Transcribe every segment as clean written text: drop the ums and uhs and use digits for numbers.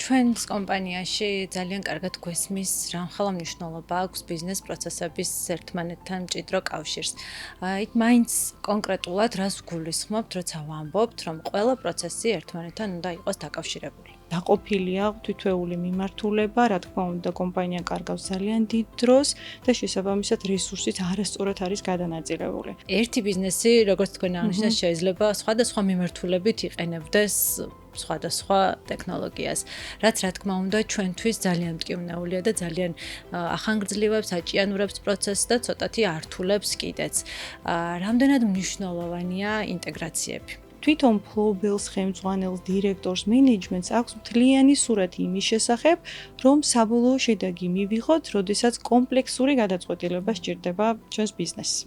ჩვენს კომპანიაში ძალიან კარგად გვესმის რა მხოლოდ მნიშვნელობა აქვს ბიზნეს პროცესების ერთმანეთთან მჭიდრო კავშირს. იქ მაინც კონკრეტულად რას გულისხმობთ, როცა ვამბობთ, რომ ყველა პროცესი ერთმანეთთან უნდა იყოს დაკავშირებული. დაყოფილია თითოეული მიმართულება, რა თქმა უნდა, კომპანია კარგავს ძალიან დიდ დროს და შესაბამისად რესურსიც არასწორად არის გადანაწილებული. ერთი ბიზნესი, როგორც თქვენ აღნიშნეთ, შეიძლება სხვადასხვა მიმართულებით იყენებდეს სხვადასხვა ტექნოლოგიას, რაც რა თქმა უნდა ჩვენთვის ძალიან მტკივნეულია და ძალიან ახანგრძლივებს, აჭიანურებს პროცესს და ცოტათი ართულებს კიდეც. რამდენად მნიშვნელოვანია ინტეგრაციები? თვითონ ფლობელს, ხელმძღვანელს, დირექტორს, მენეჯმენტს აქვს მთლიანი სურათი იმის შესახებ, რომ საბოლოო შედეგი მივიღოთ, როდესაც კომპლექსური გადაწყვეტილება სჭირდება ჩვენს ბიზნესს.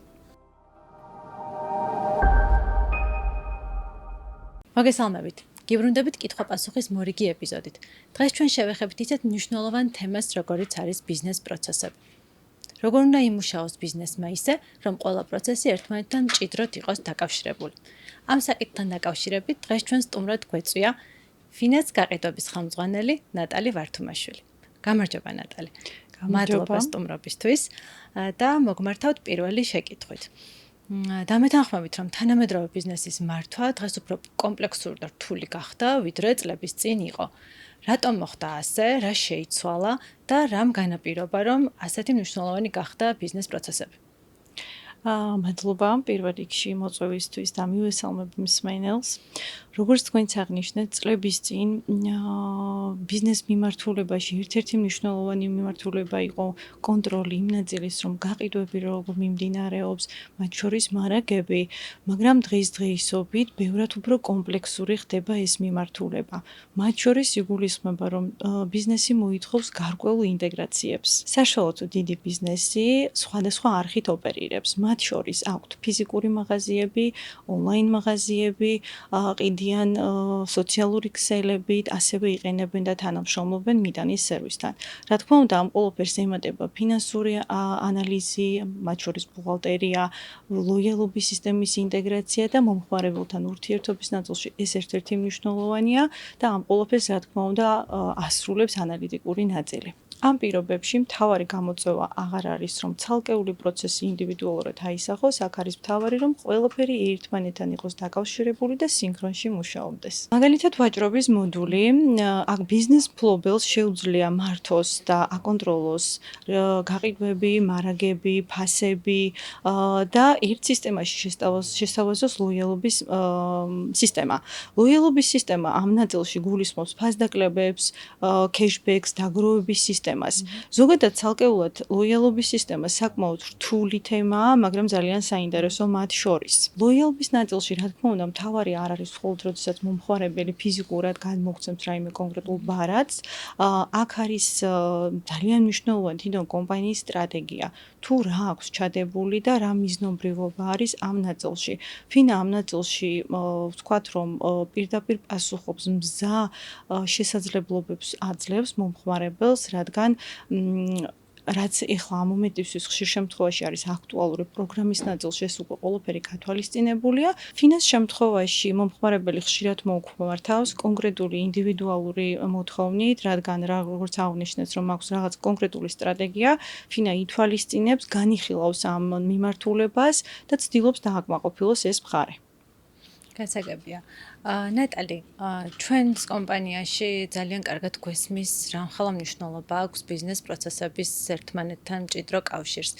მოგესალმებით. გიბრუნდებით კითხვა-პასუხის მორიგი ეპიზოდით. დღეს ჩვენ შევეხებთ ისეთ მნიშვნელოვან თემას, როგორიც არის ბიზნეს პროცესები. როგორ უნდა იმუშაოს ბიზნესმა ისე, რომ ყველა პროცესი ერთმანეთთან მჭიდროდ იყოს დაკავშირებული. ამ საკითხთან დაკავშირებით დღეს ჩვენ სტუმრად გვეწვია ფინანს გაყიდვების ხელმძღვანელი ნატალი ვართუმაშვილი. გამარჯობა ნატალი. მადლობა სტუმრობისთვის და მოგმართავთ პირველი შეკითხვით. დამეთანხმებით, რომ თანამედროვე ბიზნესის მართვა დღეს უფრო კომპლექსური და რთული გახდა, ვიდრე წლების წინ იყო. რატომ მოხდა ასე, რა შეიცვალა და რამ განაპირობა, რომ ასეთი მნიშვნელოვანი გახდა ბიზნეს პროცესები? მადლობა პირველ რიგში მოწვევისთვის და მივესალმებ მსმენელს. როგორც თქვენც აღნიშნეთ, წლების წინ ბიზნეს მიმართულებაში ერთ-ერთი მნიშვნელოვანი მიმართულება იყო კონტროლი იმ ნაწილის, რომ გაყიდვები როგორ მიმდინარეობს, მათ შორის მარაგები, მაგრამ დღესდღეობით ბევრად უფრო კომპლექსური ხდება ეს მიმართულება. მათ შორის იგულისხმება, რომ ბიზნესი მოითხოვს გარკვეულ ინტეგრაციებს. საშუალოდ დიდი ბიზნესი სხვადასხვა არხით ოპერირებს. მათ შორის აქვთ ფიზიკური მაღაზიები, ონლაინ მაღაზიები, ყიდიან სოციალური ქსელებით, ასევე იყენებენ და თანამშრომლობენ მიტანის სერვისთან. რა თქმა უნდა, ამ ყველაფერს ემატება ფინანსური ანალიზი, მათ შორის ბუღალტერია, ლოიალობის სისტემის ინტეგრაცია და მომხმარებელთან ურთიერთობის ნაწილში ეს ერთ-ერთი მნიშვნელოვანია და ამ ყველაფერს რა თქმა უნდა ასრულებს ანალიტიკური ნაწილი. ამ პირობებში მთავარი გამოწვევა აღარ არის, რომ ცალკეული პროცესი ინდივიდუალურად აისახოს, აქ არის მთავარი, რომ ყველაფერი ერთმანეთთან იყოს დაკავშირებული და სინქრონში მუშაობდეს. მაგალითად, ვაჭრობის მოდული, აქ ბიზნეს ფლობელს შეუძლია მართოს და აკონტროლოს გაყიდვები, მარაგები, ფასები და ერთ სისტემაში შესთავაზოს ლოიალობის სისტემა. ლოიალობის სისტემა ამ ნაწილში გულისხმობს ფასდაკლებებს, კეშბექს, დაგროვების სისტემას. ზოგადად ცალკეულად ლოიალობის სისტემა საკმაოდ რთული თემაა, მაგრამ ძალიან საინტერესო მათ შორის. ლოიალობის ნაწილში, რა თქმა უნდა, მთავარი არ არის მხოლოდ როდესაც მომხმარებელი ფიზიკურად გადმოგვცემს რაიმე კონკრეტულ ბარათს, აქ არის ძალიან მნიშვნელოვანი თვითონ კომპანიის სტრატეგია. თუ რა აქვს ჩადებული და რა მიზნობრივობა არის ამ ნაწილში. ფინა ამ ნაწილში ვთქვათ, რომ პირდაპირ პასუხობს მზა შესაძლებლობებს აძლევს მომხმარებელს, რადგან რაც ეხლა ამ მომენტისთვის ხშირ შემთხვევაში არის აქტუალური პროგრამის ნაწილში, ეს უკვე ყველაფერი გათვალისწინებულია. ფინანს შემთხვევაში მომხმარებელი ხშირად მოუქმართავს კონკრეტული ინდივიდუალური მოთხოვნით, რადგან როგორც აღნიშნეთ, რომ აქვს რაღაც კონკრეტული სტრატეგია, ფინა ითვალისწინებს, განიხილავს ამ მიმართულებას და ცდილობს დააკმაყოფილოს ეს მხარე. გასაგებია. ნატალი, ჩვენს კომპანიაში ძალიან კარგად გვესმის რა მხოლოდ მნიშვნელობა აქვს ბიზნეს პროცესების ერთმანეთთან მჭიდრო კავშირს.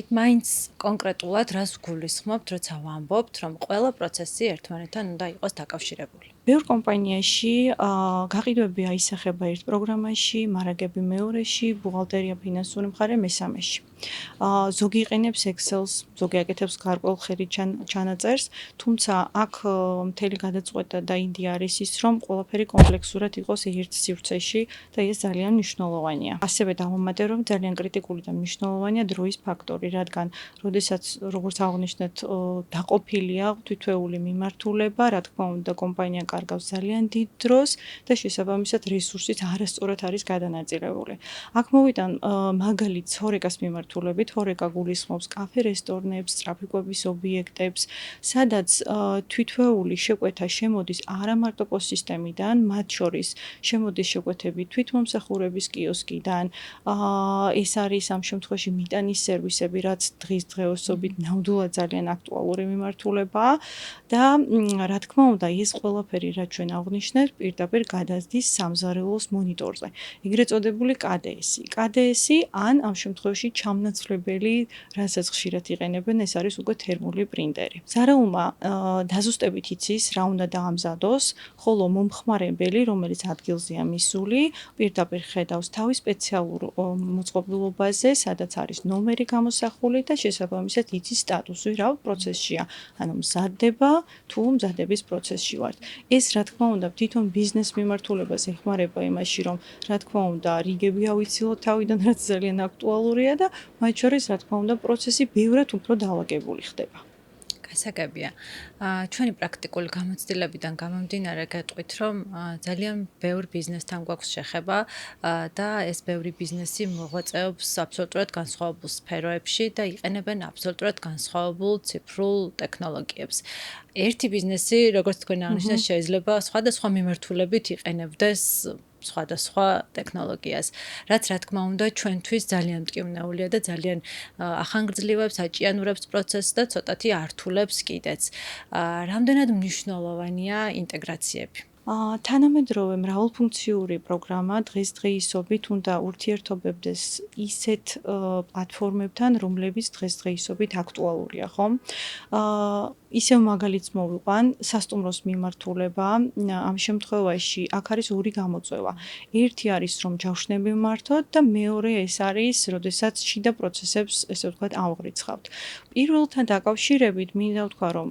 იქ მაინც კონკრეტულად რას გულისხმობთ, როცა ვამბობთ, რომ ყველა პროცესი ერთმანეთთან უნდა იყოს დაკავშირებული? ბევრ კომპანიაში გაყიდვები აისახება ერთ პროგრამაში, მარაგები მეორეში, ბუღალტერია ფინანსური მხარე მესამეში. ზოგი იყენებს Excel-ს, ზოგი აკეთებს გარკვეულ ხელით ჩანაწერს, თუმცა აქ მთელი გადაწყვეტა და იდეა არის ის, რომ ყველაფერი კომპლექსურად იყოს ერთ სივრცეში და ეს ძალიან მნიშვნელოვანია. ასევე დავამატე, რომ ძალიან კრიტიკული და მნიშვნელოვანია დროის ფაქტორი, რადგან როდესაც როგორც აღნიშნეთ, დაყოფილია თითოეული მიმართულება, რა თქმა უნდა, კომპანია კარგავს ძალიან დიდ დროს და შესაბამისად რესურსიც არასწორად არის გადანაწილებული. აქ მოვიტან მაგალითს ჰორეკას მიმართულებით, ჰორეკა გულისხმობს კაფე-რესტორნებს, ტრაფიკების ობიექტებს, სადაც თითოეული შეკვეთა შემოდის არა მარტო ეკოსისტემიდან, მათ შორის შემოდის შეკვეთები თვითმომსახურების კიოსკიდან, ეს არის ამ შემთხვევაში მიტანის სერვისები, რაც დღესდღეობით ნამდვილად ძალიან აქტუალური მიმართულებაა და რა თქმა უნდა, ეს ყველაფერი რაც ჩვენ აღვნიშნეთ, პირდაპირ გადადის სამზარეულოს მონიტორზე. ეგრეთ წოდებული KDS-ი. KDS-ი ან ამ შემთხვევაში ჩამნაცვლებელი, რასაც ხშირად იყენებენ, ეს არის უკვე თერმული პრინტერი. ზარეულმა დაზუსტებით იცის, რა უნდა დაამზადოს, ხოლო მომხმარებელი, რომელიც ადგილზეა მისული, პირდაპირ ხედავს თავის სპეციალურ მოწყობილობაზე, სადაც არის ნომერი გამოსახული და შესაბამისად იცის სტატუსი, რა პროცესშია, ანუ მზადდება თუ მზადების პროცესში ვართ. ეს რა თქმა უნდა თვითონ ბიზნეს მიმართულებას ეხმარება იმაში, რომ რა თქმა უნდა რიგები ავიცილოთ თავიდან, რაც ძალიან აქტუალურია და მათ შორის რა თქმა უნდა პროცესი ბევრად უფრო დაალაგებული ხდება. გასაგებია. ჩვენი პრაქტიკული გამოცდილებიდან გამომდინარე გეტყვით, რომ ძალიან ბევრ ბიზნესთან გვაქვს შეხება და ეს ბევრი ბიზნესი მოღვაწეობს აბსოლუტურად განსხვავებულ სფეროებში და იყენებენ აბსოლუტურად განსხვავებულ ციფრულ ტექნოლოგიებს. ერთი ბიზნესი, როგორც თქვენ აღნიშნეთ, შეიძლება სხვადასხვა მიმართულებით იყენებდეს სხვადასხვა ტექნოლოგიას, რაც რა თქმა უნდა ჩვენთვის ძალიან მტკივნეულია და ძალიან ახანგრძლივებს, აჭიანურებს პროცესს და ცოტათი ართულებს კიდეც. რამდენად მნიშვნელოვანია ინტეგრაციები? თანამედროვე მრავალფუნქციური პროგრამა დღესდღეობით უნდა ურთიერთობებდეს ისეთ პლატფორმებთან, რომლებიც დღესდღეობით აქტუალურია, ხომ? ისევ მაგალითს მოვიყვან, სასტუმროს მიმართულება, ამ შემთხვევაში აქ არის ორი გამოწვევა. ერთი არის, რომ ჯავშნები მართოთ და მეორე ეს არის, როდესაც შიდა პროცესებს, ესე ვთქვათ, ავღრიცხავთ. პირველთან დაკავშირებით მინდა ვთქვა, რომ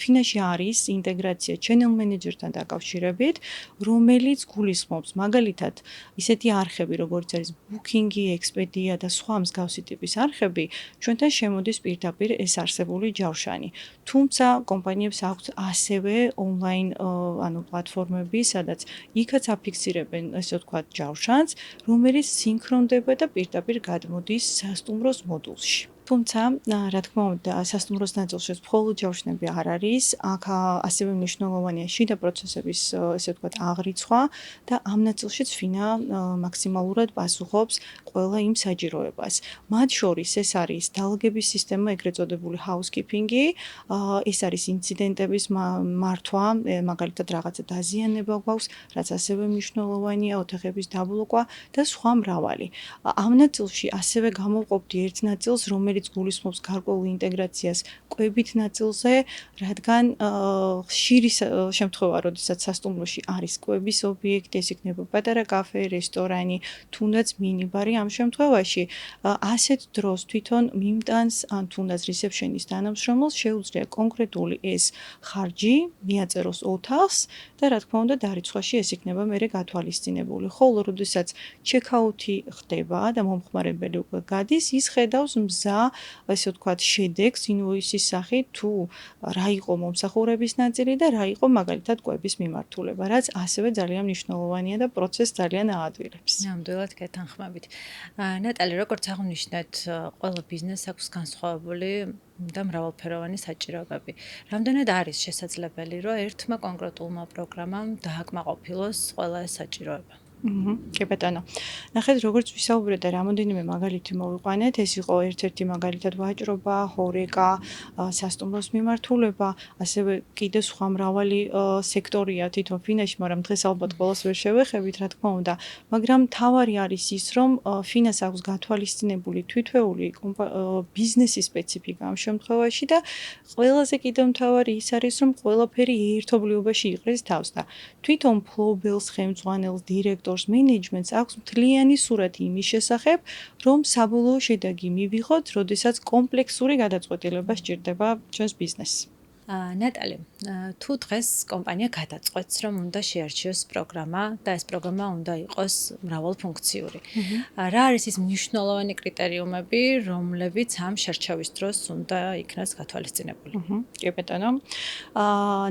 ფინაში არის ინტეგრაცია channel manager-თან დაკავშირებით, რომელიც გულისხმობს მაგალითად ისეთი არხები, როგორც არის Booking-ი, Expedia და სხვა მსგავსი ტიპის არხები, ჩვენთან შემოდის პირდაპირ ეს არსებული ჯავშანი. თუმცა კომპანიებს აქვთ ასევე ონლაინ ანუ პლატფორმები, სადაც იქაც აფიქსირებენ, ესე ვთქვათ, ჯავშანს, რომელიც სინქრონდება და პირდაპირ გადმოდის სასტუმროს მოდულში. თუმცა, რა თქმა უნდა, სასტუმროს ნაწილში მხოლოდ ჯავშნები არ არის, აქ ასევე მნიშვნელოვანია შიდა პროცესების, ესე ვთქვათ, აღრიცხვა და ამ ნაწილშიც ფინა მაქსიმალურად პასუხობს ყველა იმ საჭიროებას. მათ შორის ეს არის დალაგების სისტემა, ეგრეთ წოდებული housekeeping-ი, ეს არის ინციდენტების მართვა, მაგალითად რაღაცა დაზიანება გვაქვს, რაც ასევე მნიშვნელოვანია, ოთახების დაბლოკვა და სხვა მრავალი. ამ ნაწილში ასევე გამოვყოფდი ერთ ნაწილს, რომელიც გულისხმობს გარკვეულ ინტეგრაციას კვებით ნაწილზე, რადგან ხშირი შემთხვევა, როდესაც სასტუმროში არის კვების ობიექტი, ეს იქნება პატარა კაფე, რესტორანი, თუნდაც მინიბარი, ამ შემთხვევაში ასეთ დროს თვითონ მიმტანს ან თუნდაც რესეფშენის თანამშრომელს შეუძლია კონკრეტული ეს ხარჯი მიაწეროს ოთახს და რა თქმა უნდა დარიცხვაში ეს იქნება მერე გათვალისწინებული. ხოლო როდესაც ჩეკაუთი ხდება და მომხმარებელი უკვე გადის, ის ხედავს მზა, ასე ვთქვათ, შედეგს ინვოისის სახით, თუ რა იყო მომსახურების ნაწილი და რა იყო მაგალითად კვების მიმართულება, რაც ასევე ძალიან მნიშვნელოვანია და პროცესს ძალიან აადვილებს. ნამდვილად გეთანხმებით. ნატალი, როგორც აღნიშნეთ, ყველა ბიზნესს აქვს განსხვავებული და მრავალფეროვანი საჭიროებები. რამდენად არის შესაძლებელი, რომ ერთმა კონკრეტულმა პროგრამამ დააკმაყოფილოს ყველა ეს საჭიროება? კი ბატონო. ნახეთ, როგორც ვისაუბრეთ და რამოდენიმე მაგალითი მოვიყვანეთ, ეს იყო ერთ-ერთი მაგალითად ვაჭრობა, ჰორეკა, სასტუმროს მიმართულება, ასევე კიდე სხვა მრავალი სექტორია თვითონ ფინაში, მაგრამ დღეს ალბათ ყველას ვერ შევეხებით, რა თქმა უნდა, მაგრამ თავარი არის ის, რომ ფინას აქვს გათვალისწინებული თვითვეული ბიზნესის სპეციფიკა ამ შემთხვევაში და ყველაზე კიდევ მთავარი ის არის, რომ ყველაფერი ერთობლიობაში იყრის თავს და თვითონ ფლობელს, ხელმძღვანელს, დირექტორს მენეჯმენტს აქვს მთლიანი სურათი იმის შესახებ, რომ საბოლოო შედეგი მივიღოთ, როდესაც კომპლექსური გადაწყვეტილება სჭირდება ჩვენს ბიზნესს. ნატალი, თუ დღეს კომპანია გადაწყვეტს, რომ უნდა შეარჩიოს პროგრამა და ეს პროგრამა უნდა იყოს მრავალფუნქციური. რა არის ის მნიშვნელოვანი კრიტერიუმები, რომლებიც ამ შერჩევის დროს უნდა იქნას გათვალისწინებული? კი ბატონო.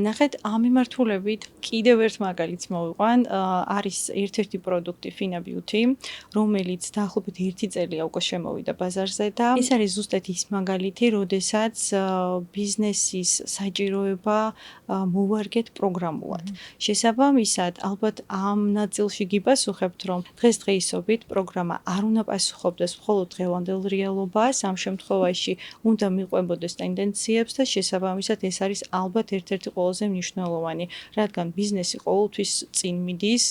ნახეთ, ამ მიმართულებით კიდევ ერთ მაგალითს მოვიყვან, არის ერთ-ერთი პროდუქტი Fina Beauty, რომელიც დაახლოებით 1 წელია უკვე შემოვიდა ბაზარზე და ეს არის ზუსტად ის მაგალითი, როდესაც ბიზნესის საჭიროება მოვარგეთ პროგრამულად. შესაბამისად, ალბათ ამ ნაწილში გიპასუხებთ, რომ დღესდღეობით პროგრამა არ უნდა პასუხობდეს მხოლოდ დღევანდელ რეალობას, ამ შემთხვევაში უნდა მიყვებოდეს ტენდენციებს და შესაბამისად ეს არის ალბათ ერთ-ერთი ყველაზე მნიშვნელოვანი, რადგან ბიზნესი ყოველთვის წინ მიდის,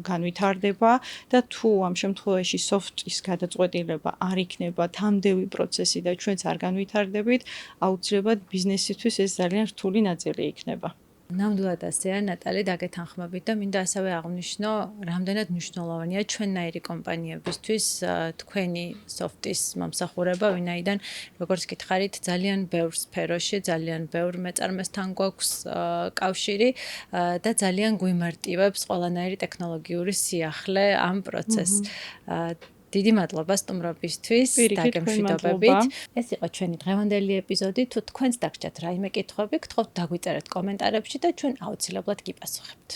განვითარდება და თუ ამ შემთხვევაში soft-ის გადაწყვეტილება არ იქნება თამდევი პროცესი და ჩვენც არ განვითარდებით, აუცილებლად ბიზნესისთვის ეს ძალიან რთული ნაწილი იქნება. ნამდვილად ასეა, ნატალი, დაგეთანხმებით და მინდა ასევე აღვნიშნო, რამდენად მნიშვნელოვანია ჩვენნაირი კომპანიებისთვის თქვენი soft-ის მომსახურება, ვინაიდან როგორც გითხარით, ძალიან ბევრ სფეროში, ძალიან ბევრ მეწარმესთან გვაქვს კავშირი და ძალიან გვიმარტივებს ყველანაირი ტექნოლოგიური სიახლე ამ პროცესს. დიდი მადლობა სტუმრობისთვის, დაგემშვიდობებით. ეს იყო ჩვენი დღევანდელი ეპიზოდი. თუ თქვენს დაგჭირთ რაიმე კითხვები, გთხოვთ დაგვიწერეთ კომენტარებში და ჩვენ აუცილებლად გიპასუხებთ.